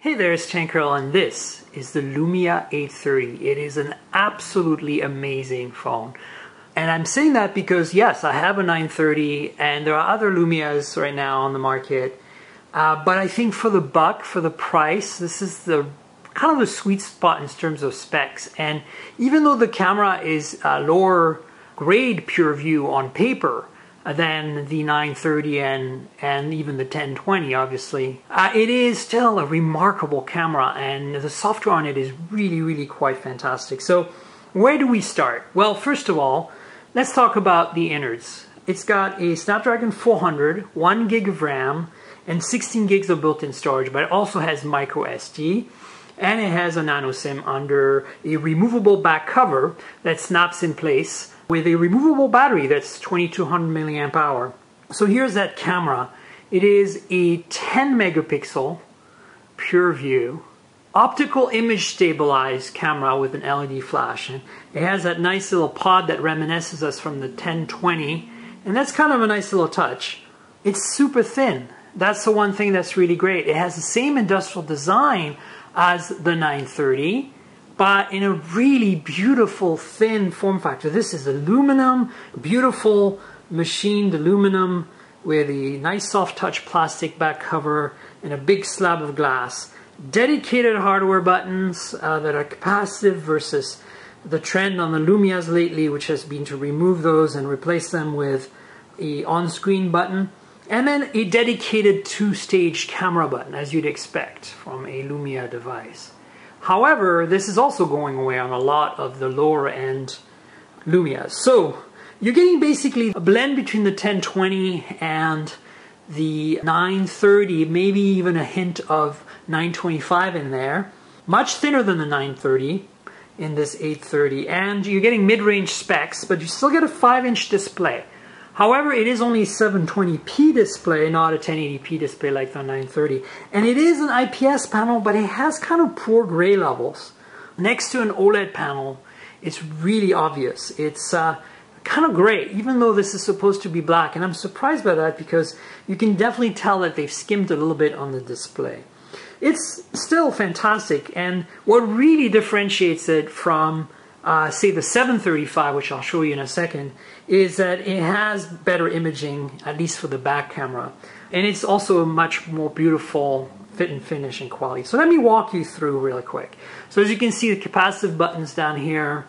Hey there, it's Chankrel, and this is the Lumia 830. It is an absolutely amazing phone. And I'm saying that because, yes, I have a 930, and there are other Lumias right now on the market. But I think for the buck, for the price, this is the kind of the sweet spot in terms of specs. And even though the camera is lower grade pure view on paper than the 930 and even the 1020, obviously, it is still a remarkable camera, and the software on it is really quite fantastic. So where do we start? Well, first of all, let's talk about the innards. It's got a Snapdragon 400, 1 gig of RAM, and 16 gigs of built-in storage, but it also has micro SD, and it has a nano SIM under a removable back cover that snaps in place with a removable battery that's 2200 milliamp hour. So here's that camera. It is a 10 megapixel pure view optical image stabilized camera with an LED flash, and it has that nice little pod that reminisces us from the 1020, and that's kind of a nice little touch. It's super thin. That's the one thing that's really great. It has the same industrial design as the 930, but in a really beautiful thin form factor. This is aluminum, beautiful machined aluminum with a nice soft touch plastic back cover and a big slab of glass. Dedicated hardware buttons that are capacitive versus the trend on the Lumias lately, which has been to remove those and replace them with a on-screen button. And then a dedicated two-stage camera button, as you'd expect from a Lumia device. However, this is also going away on a lot of the lower-end Lumias. So you're getting basically a blend between the 1020 and the 930, maybe even a hint of 925 in there. Much thinner than the 930 in this 830. And you're getting mid-range specs, but you still get a 5-inch display. However, it is only a 720p display, not a 1080p display like the 930. And it is an IPS panel, but it has kind of poor gray levels. Next to an OLED panel, it's really obvious. It's kind of gray, even though this is supposed to be black. And I'm surprised by that because you can definitely tell that they've skimmed a little bit on the display. It's still fantastic, and what really differentiates it from say the 735, which I'll show you in a second, is that it has better imaging, at least for the back camera. And it's also a much more beautiful fit and finish and quality. So let me walk you through really quick. So as you can see, the capacitive buttons down here.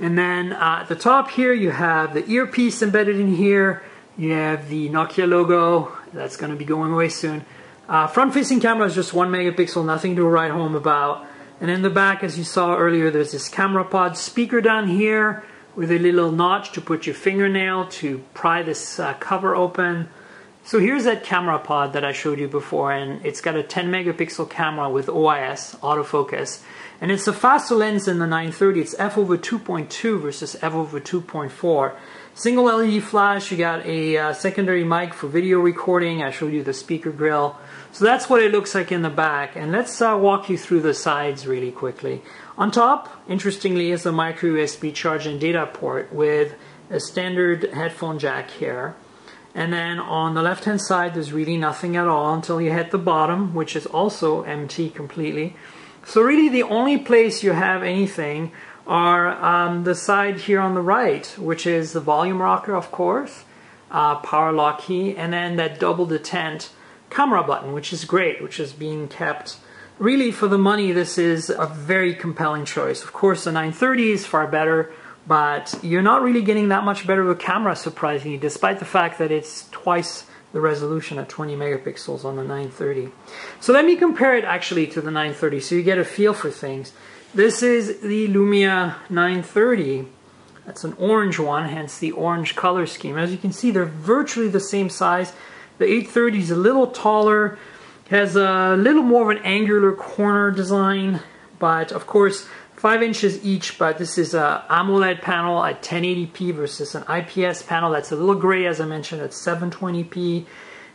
And then at the top here, you have the earpiece embedded in here. You have the Nokia logo. That's going to be going away soon. Front-facing camera is just 1 megapixel, nothing to write home about. And in the back, as you saw earlier, there's this camera pod speaker down here with a little notch to put your fingernail to pry this cover open. So here's that camera pod that I showed you before, and it's got a 10 megapixel camera with OIS, autofocus. And it's a faster lens than the 930. It's f/2.2 versus f/2.4. Single LED flash, you got a secondary mic for video recording. I showed you the speaker grill. So that's what it looks like in the back. And let's walk you through the sides really quickly. On top, interestingly, is a micro USB charge and data port with a standard headphone jack here. And then on the left-hand side, there's really nothing at all until you hit the bottom, which is also empty completely. So really the only place you have anything are the side here on the right, which is the volume rocker, of course, power lock key, and then that double detent camera button, which is great, which is being kept. Really, for the money, this is a very compelling choice. Of course, the 930 is far better, but you're not really getting that much better of a camera, surprisingly, despite the fact that it's twice the resolution at 20 megapixels on the 930. So let me compare it actually to the 930 so you get a feel for things. This is the Lumia 930. That's an orange one, hence the orange color scheme. As you can see, they're virtually the same size. The 830 is a little taller, has a little more of an angular corner design, but of course 5 inches each, but this is a AMOLED panel at 1080p versus an IPS panel that's a little gray, as I mentioned, at 720p.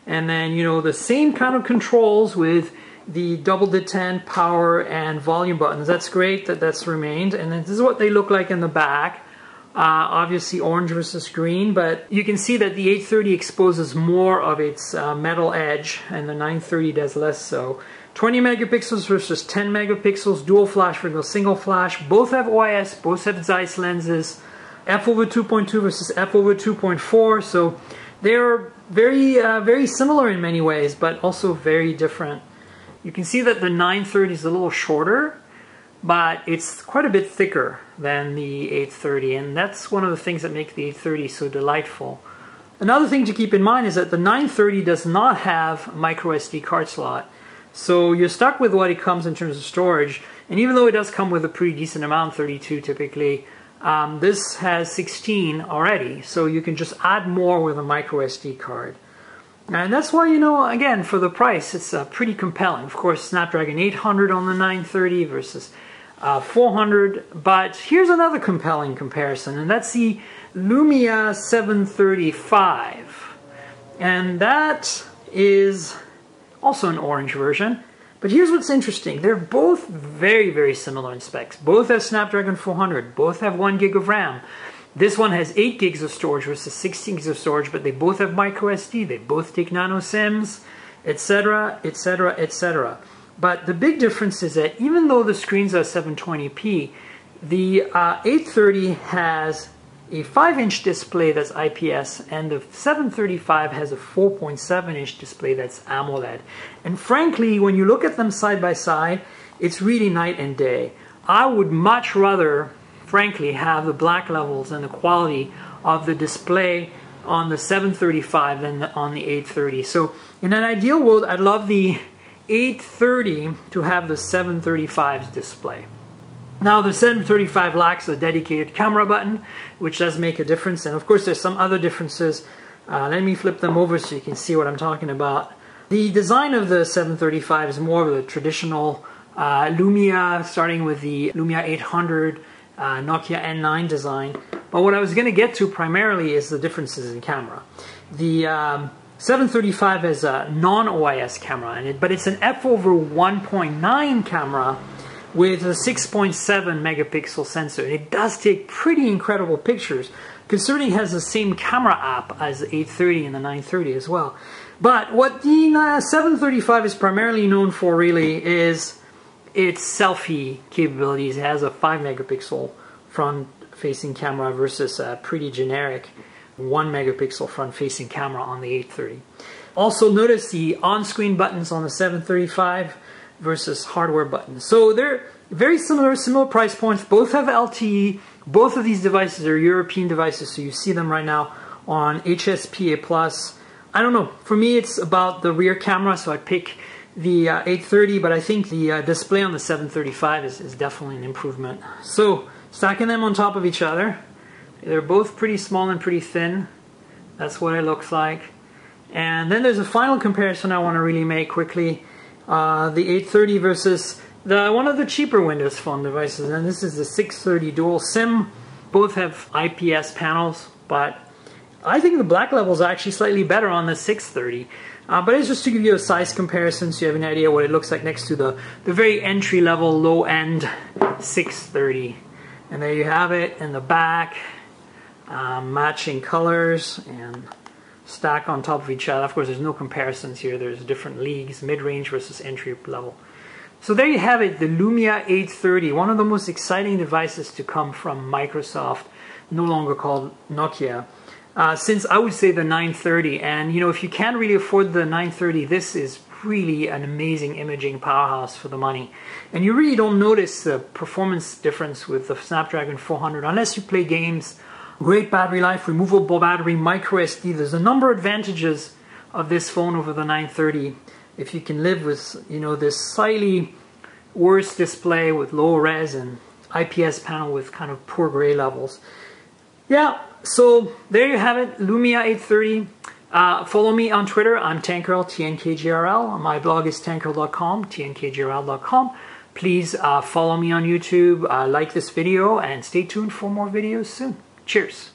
And then, you know, the same kind of controls with the double detent, power, and volume buttons. That's great that that's remained. And then this is what they look like in the back. Obviously orange versus green, but you can see that the 830 exposes more of its metal edge and the 930 does less so. 20 megapixels versus 10 megapixels, dual flash versus single flash. Both have OIS, both have Zeiss lenses. F over 2.2 versus F over 2.4, so they're very similar in many ways, but also very different. You can see that the 930 is a little shorter, but it's quite a bit thicker than the 830, and that's one of the things that make the 830 so delightful. Another thing to keep in mind is that the 930 does not have a micro SD card slot, so you're stuck with what it comes in terms of storage, and even though it does come with a pretty decent amount, 32 typically, this has 16 already, so you can just add more with a micro SD card. And that's why, you know, again, for the price, it's pretty compelling. Of course, Snapdragon 800 on the 930 versus 400, but here's another compelling comparison, and that's the Lumia 735. And that is also an orange version. But here's what's interesting. They're both very similar in specs. Both have Snapdragon 400. Both have 1 gig of RAM. This one has 8 gigs of storage versus 16 gigs of storage, but they both have micro SD. They both take nano SIMs, etc., etc., etc. But the big difference is that even though the screens are 720p, the 830 has a 5-inch display that's IPS, and the 735 has a 4.7-inch display that's AMOLED. And frankly, when you look at them side by side, it's really night and day. I would much rather, frankly, have the black levels and the quality of the display on the 735 than on the 830. So in an ideal world, I'd love the 830 to have the 735's display. Now the 735 lacks a dedicated camera button, which does make a difference, and of course there's some other differences. Let me flip them over so you can see what I'm talking about. The design of the 735 is more of the traditional Lumia, starting with the Lumia 800 Nokia N9 design. But what I was going to get to primarily is the differences in camera. The 735 has a non-OIS camera in it, but it's an f over 1.9 camera with a 6.7 megapixel sensor. And it does take pretty incredible pictures, considering it has the same camera app as the 830 and the 930 as well. But what the 735 is primarily known for really is its selfie capabilities. It has a 5 megapixel front-facing camera versus a pretty generic 1 megapixel front-facing camera on the 830. Also notice the on-screen buttons on the 735 versus hardware buttons. So they're very similar price points. Both have LTE. Both of these devices are European devices, so you see them right now on HSPA+. I don't know. For me, it's about the rear camera, so I'd pick the 830, but I think the display on the 735 is definitely an improvement. So stacking them on top of each other, they're both pretty small and pretty thin. That's what it looks like. And then there's a final comparison I want to really make quickly. The 830 versus one of the cheaper Windows Phone devices, and this is the 630 Dual SIM. Both have IPS panels, but I think the black level is actually slightly better on the 630. But it's just to give you a size comparison so you have an idea what it looks like next to the very entry-level, low-end 630. And there you have it in the back, matching colors and stack on top of each other. Of course, there's no comparisons here. There's different leagues, mid-range versus entry level. So there you have it, the Lumia 830, one of the most exciting devices to come from Microsoft, no longer called Nokia, since I would say the 930. And you know, if you can't really afford the 930, this is really an amazing imaging powerhouse for the money. And you really don't notice the performance difference with the Snapdragon 400 unless you play games. Great battery life, removable battery, micro SD. There's a number of advantages of this phone over the 930. If you can live with, you know, this slightly worse display with low res and IPS panel with kind of poor gray levels. Yeah, so there you have it, Lumia 830. Follow me on Twitter. I'm Tankerl, TNKGRL. My blog is tankerl.com, TNKGRL.com. Please follow me on YouTube, like this video, and stay tuned for more videos soon. Cheers.